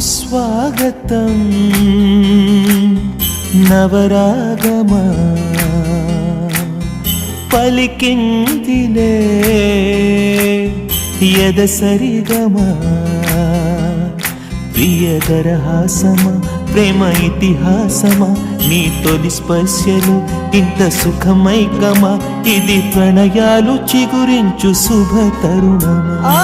సుస్వాగతం నవరాగమా పలికిందిలే ఎదసరిగమా ప్రియదరహాసమా ప్రేమ ఇతిహాసమా నీ తొలి స్పర్శలు ఇంత సుఖమైకమా ఇది ప్రణయాలు చిగురించు శుభ తరుణమా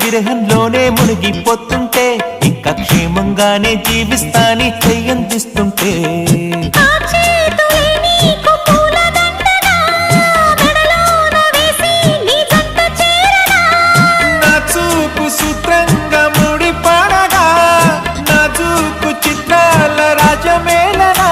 విరహంలోనే మునిగిపోతుంటే ఇంకా క్షేమంగానే జీవిస్తాని చెయ్యందిస్తుంటే నా చూపు సూత్రంగా ముడిపడగా నా చూపు చిత్రాల రాజమేళనా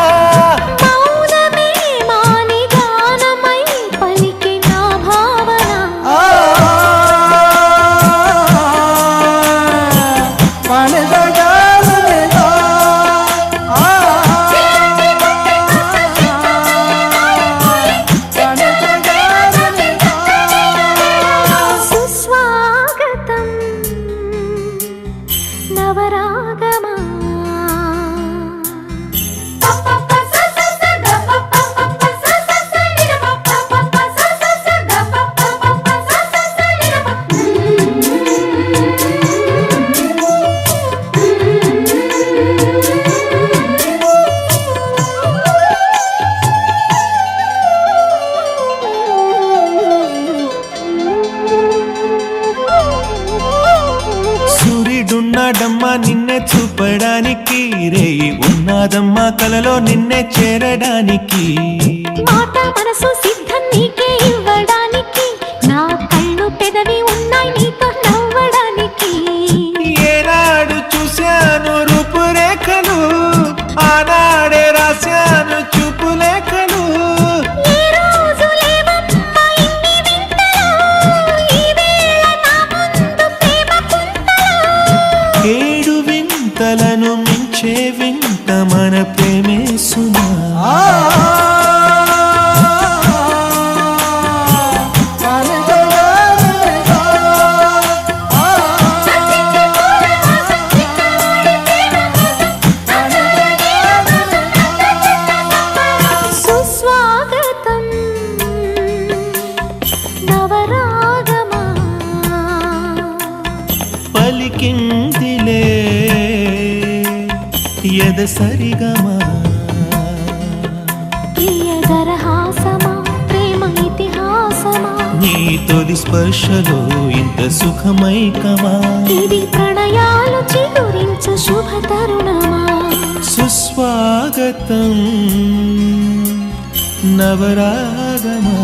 ఉన్నాడమ్మా నిన్నే చూపడానికి రేయి ఉన్నాదమ్మా కలలో నిన్నే చేరడానికి మాట మనసు సిద్ధం నీకే ఇవ్వడానికి నా కళ్ళు పెదవి ఉన్నాయి నీతో నవ్వడానికి ఏనాడు చూశాను రూపురేఖలు ఆనాడే రాశాను చూపులేఖలు ఏడు వింతలను మించే వింత మన ప్రేమే సుమా సుస్వాగతం నవరాగమా పలికిందిలే ఎదసరిగమా ప్రియదరహాసమా ప్రేమ ఇతిహాసమా నీ తొలి స్పర్శలో ఇంత సుఖమైకమా ఇది ప్రణయాలు చిగురించు శుభ తరుణమా సుస్వాగతం నవరాగమా